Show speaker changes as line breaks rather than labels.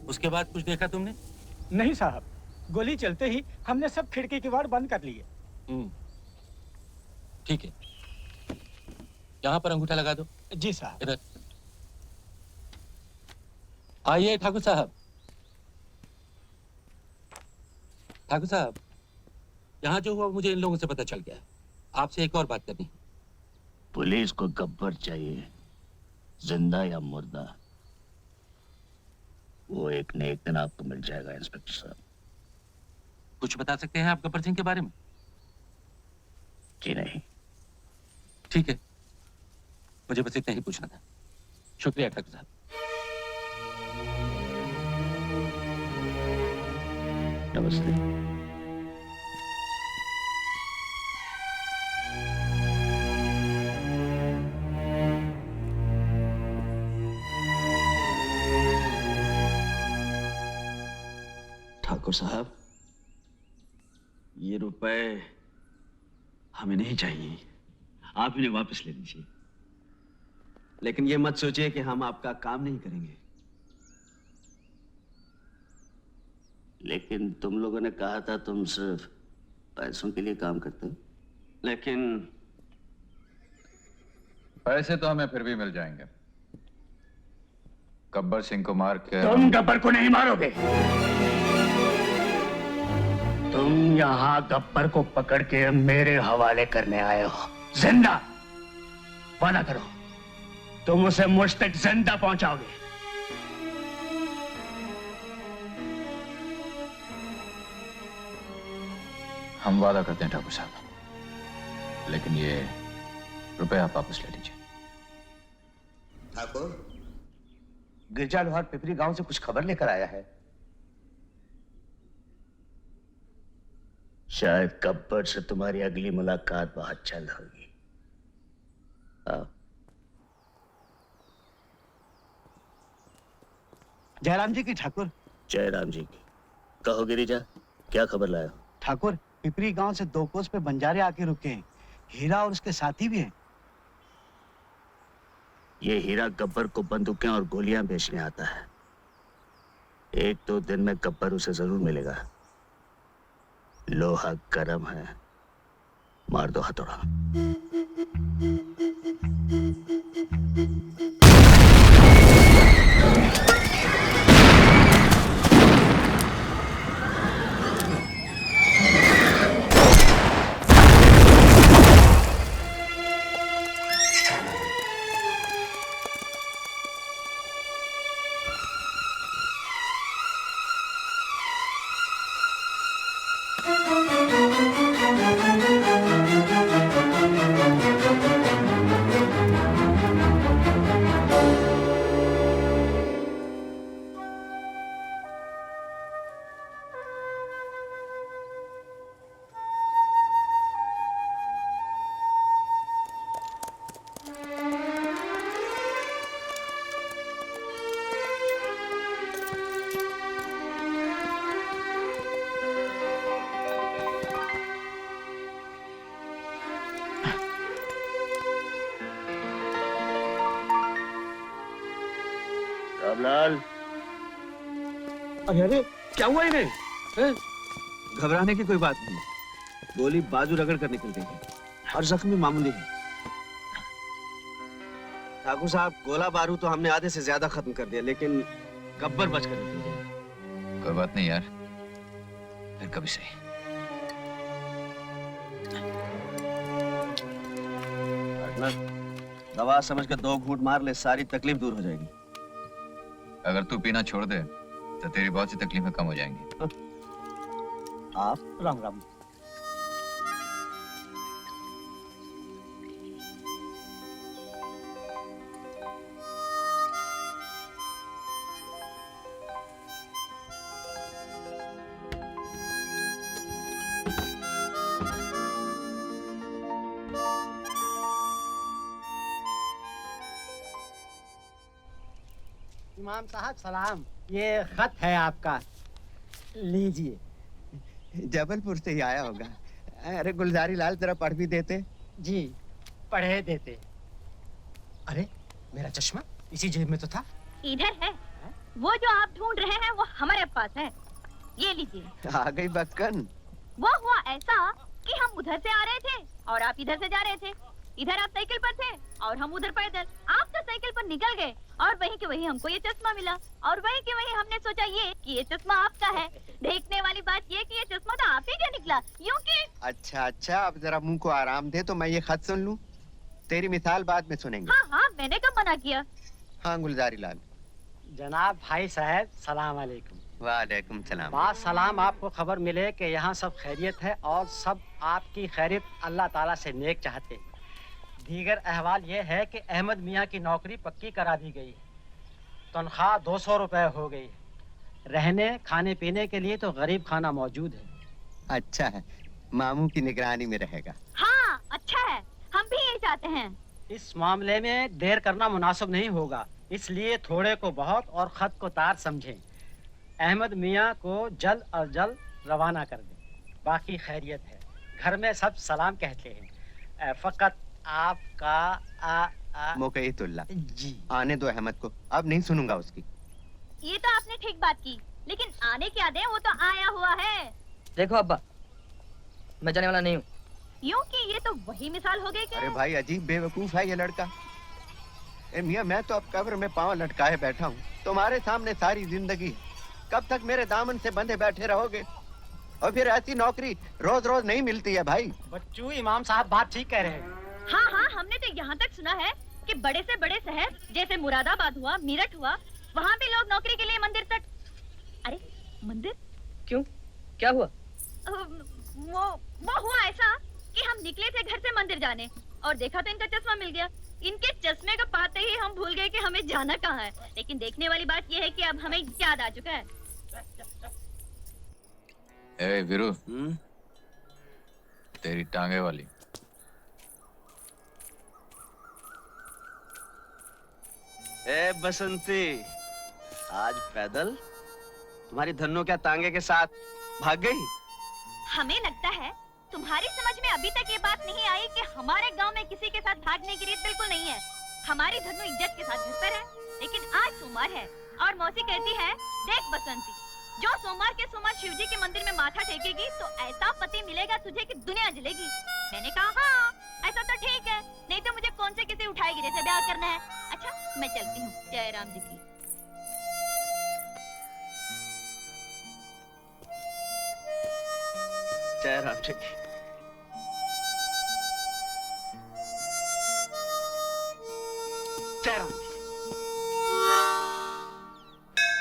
उसके बाद कुछ देखा तुमने?
नहीं साहब, गोली चलते ही हमने सब खिड़की किवाड़ बंद कर लिए।
ठीक है, यहाँ पर अंगूठा लगा दो।
जी साहब।
इधर आइए ठाकुर साहब। ठाकुर साहब, यहाँ जो हुआ मुझे इन लोगों से पता चल गया। आपसे एक और बात करनी है।
पुलिस को गब्बर चाहिए, जिंदा या मुर्दा, वो एक न एक दिन आपको मिल जाएगा इंस्पेक्टर साहब।
कुछ बता सकते हैं आप गब्बर सिंह के बारे में?
जी नहीं।
ठीक है, मुझे बस इतना ही पूछना था। शुक्रिया ठाकुर साहब।
नमस्ते।
ठाकुर साहब, ये रुपए हमें नहीं चाहिए, आप इन्हें वापस ले लीजिए। लेकिन ये मत सोचिए कि हम आपका काम नहीं करेंगे।
लेकिन तुम लोगों ने कहा था तुम सिर्फ पैसों के लिए काम करते हो।
लेकिन
पैसे तो हमें फिर भी मिल जाएंगे। गब्बर सिंह को मार के
तुम गब्बर को नहीं मारोगे। तुम यहाँ गब्बर को पकड़ के मेरे हवाले करने आए हो, जिंदा। वादा करो, तुम उसे मुझ तक जिंदा पहुंचाओगे।
हम वादा करते हैं ठाकुर साहब, लेकिन ये रुपए आप वापस ले लीजिए।
ठाकुर,
गिरजा लोहार पिपरी गांव से कुछ खबर लेकर आया है। शायद गब्बर से तुम्हारी अगली मुलाकात बहुत जल्द होगी। आओ।
जयराम जी की ठाकुर।
जयराम जी की। कहो गिरिजा, क्या खबर लाया?
ठाकुर, पिपरी गांव से 2 कोस पे बंजारे आके रुके हैं। हीरा और उसके साथी भी हैं।
ये हीरा गब्बर को बंदूकें और गोलियां बेचने आता है। 1-2 दिन में गब्बर उसे जरूर मिलेगा। लोहा गरम है, मार दो हथौड़ा। रामलाल,
अरे क्या हुआ इन्हें? घबराने की कोई बात नहीं, गोली बाजू रगड़ कर निकल गई है और जख्मी मामूली है। ठाकुर साहब, गोला बारूद तो हमने आधे से ज्यादा खत्म कर दिया, लेकिन गब्बर बचकर निकल गया।
कोई बात नहीं यार, फिर कभी सही।
दवा समझ कर 2 घूंट मार ले, सारी तकलीफ दूर हो जाएगी।
अगर तू पीना छोड़ दे तो तेरी बहुत सी तकलीफें कम हो जाएंगी।
आप?
राम राम। इमाम साहब सलाम, ये खत है आपका, लीजिए।
जबलपुर से ही आया होगा। अरे गुलजारी लाल, जरा पढ़ भी देते।
जी, पढ़े देते। अरे मेरा चश्मा इसी जेब में तो था।
इधर है।
वो जो आप ढूंढ रहे हैं वो हमारे पास है, ये लीजिए।
आ गई बक्कन।
वो हुआ ऐसा कि हम उधर से आ रहे थे और आप इधर से जा रहे थे। इधर आप साइकिल पर थे और हम उधर पैदल। आप तो साइकिल पर निकल गए और वहीं के वहीं हमको ये चश्मा मिला और वहीं के वहीं हमने सोचा ये कि ये चश्मा आपका है। देखने वाली बात ये कि ये चश्मा तो आप ही का निकला, यूं कि।
अच्छा अच्छा, अब जरा मुंह को आराम दे तो मैं ये खत सुन लूं। तेरी मिसाल बाद में सुनेंगे।
हाँ हाँ, मैंने कब मना किया।
हाँ गुलजारी लाल।
जनाब भाई साहब, सलाम अलैकुम।
वालेकुम सलाम।
बात सलाम, आपको खबर मिले कि यहाँ सब खैरियत है और सब आपकी खैरियत अल्लाह ताला से नेक चाहते। दीगर अहवाल ये है कि अहमद मियाँ की नौकरी पक्की करा दी गई, तनख्वाह 200 रुपए हो गई। रहने खाने पीने के लिए तो गरीब खाना मौजूद है।
अच्छा है, मामू की निगरानी में रहेगा।
हाँ अच्छा है, हम भी यही चाहते हैं।
इस मामले में देर करना मुनासिब नहीं होगा, इसलिए थोड़े को बहुत और खत को तार समझें। अहमद मियाँ को जल्द अज जल्द रवाना कर दें। बाकी खैरियत है, घर में सब सलाम कहते हैं। फकत आपका
मुकैतुल्लाह।
जी।
आने दो अहमद को, अब नहीं सुनूंगा उसकी।
ये तो आपने ठीक बात की, लेकिन आने क्या दे, वो तो आया हुआ है।
देखो अब्बा, मैं जाने वाला नहीं हूँ।
यूं कि ये तो वही मिसाल हो गई
अरे
कि।
भाई अजीब बेवकूफ है ये लड़का। ए मियाँ, मैं तो अब कब्र में पांव लटकाए बैठा हूँ, तुम्हारे सामने सारी जिंदगी। कब तक मेरे दामन से बंधे बैठे रहोगे? और फिर ऐसी नौकरी रोज रोज नहीं मिलती है भाई।
बच्चू, इमाम साहब बात ठीक कह रहे हैं।
हाँ हाँ, हमने तो यहाँ तक सुना है कि बड़े से बड़े शहर जैसे मुरादाबाद हुआ, मेरठ हुआ, वहाँ भी लोग नौकरी के लिए मंदिर तक। अरे मंदिर
क्यों, क्या हुआ?
वो हुआ ऐसा कि हम निकले थे घर से मंदिर जाने और देखा तो इनका चश्मा मिल गया। इनके चश्मे को पाते ही हम भूल गए कि हमें जाना कहाँ है। लेकिन देखने वाली बात यह है कि अब हमें याद आ चुका है।
ए वीरू, तेरी टांगे वाली।
ए बसंती, आज पैदल? तुम्हारी धन्नो क्या तांगे के साथ भाग गई?
हमें लगता है तुम्हारी समझ में अभी तक ये बात नहीं आई कि हमारे गांव में किसी के साथ भागने की रीत बिल्कुल नहीं है। हमारी धनु इज्जत के साथ घर पर है, लेकिन आज सोमवार है और मौसी कहती है, देख बसंती, जो सोमवार के सोमवार शिव जी के मंदिर में माथा टेकेगी तो ऐसा पति मिलेगा तुझे कि दुनिया जलेगी। मैंने कहा हाँ, ऐसा तो ठीक है, नहीं तो मुझे कौन से किसी उठाएगी जैसे ब्याह करना है। अच्छा मैं चलती हूँ, जय राम जी की।
जय राम जी की।